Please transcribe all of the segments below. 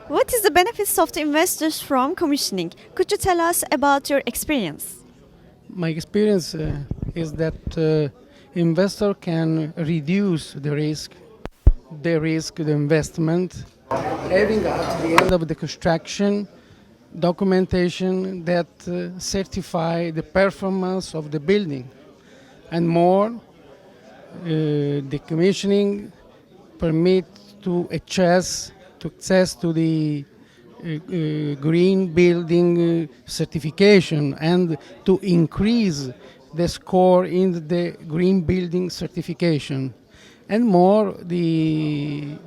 What is the benefits of the investors from commissioning? Could you tell us about your experience? My experience is that investor can reduce the risk, the investment, having at the end of the construction documentation that certify the performance of the building, and more, the commissioning permit to access to the green building certification and to increase the score in the green building certification, and more,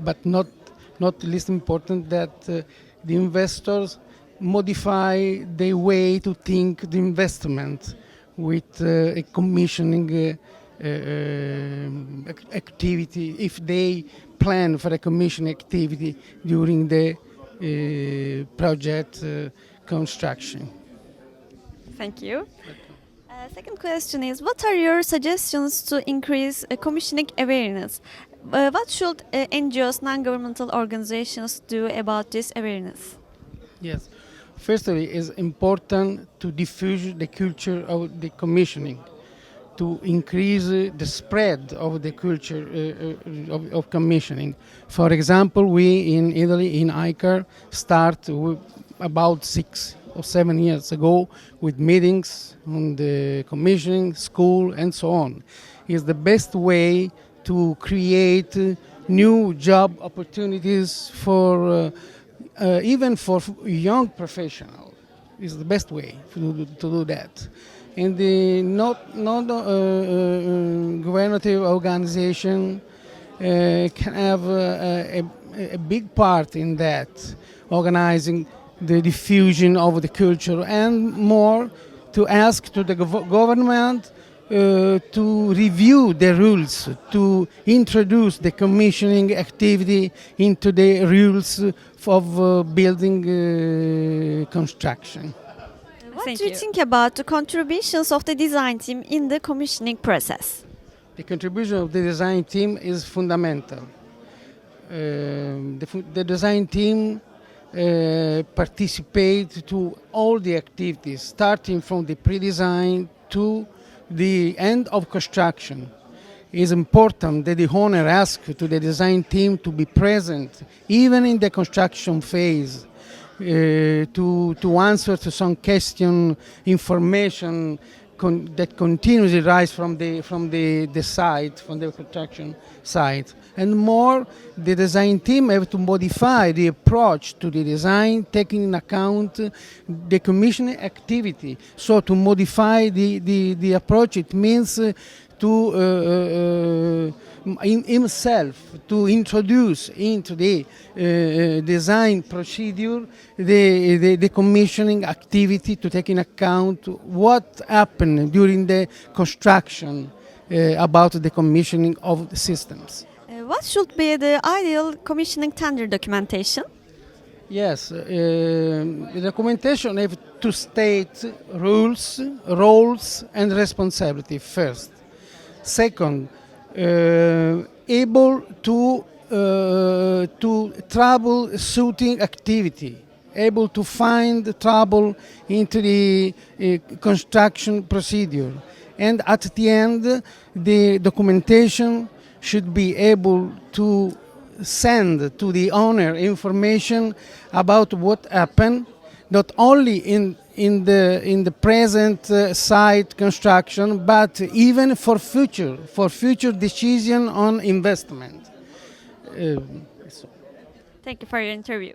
but not least important, that the investors modify their way to think the investment with a commissioning activity, if they plan for a commissioning activity during the project construction. Thank you. Second question is, what are your suggestions to increase commissioning awareness? What should NGOs, non-governmental organizations do about this awareness? Yes. Firstly, it's important to diffuse the culture of the commissioning, to increase the spread of the culture of commissioning. For example, we in Italy, in ICAR, start about 6 or 7 years ago with meetings on the commissioning, school, and so on. It's the best way to create new job opportunities for even for young professionals. Is the best way to do that. And the not governmental organization can have a big part in that, organizing the diffusion of the culture, and more, to ask to the government to review the rules, to introduce the commissioning activity into the rules of building construction. What do you think about the contributions of the design team in the commissioning process? The contribution of the design team is fundamental. The design team participate to all the activities, starting from the pre-design to the end of construction. It is important that the owner asks to the design team to be present even in the construction phase, to answer to some question, information that continuously rise from the site, from the construction site. And more, the design team have to modify the approach to the design, taking into account the commissioning activity. So to modify the approach, it means to himself to introduce into the design procedure the commissioning activity, to take in account what happened during the construction about the commissioning of the systems. What should be the ideal commissioning tender documentation? Yes, the documentation have to state rules, roles, and responsibility first. Second, able to troubleshooting activity, able to find trouble into the construction procedure, and at the end, the documentation should be able to send to the owner information about what happened, not only in the present site construction, but even for future decision on investment. Thank you for your interview.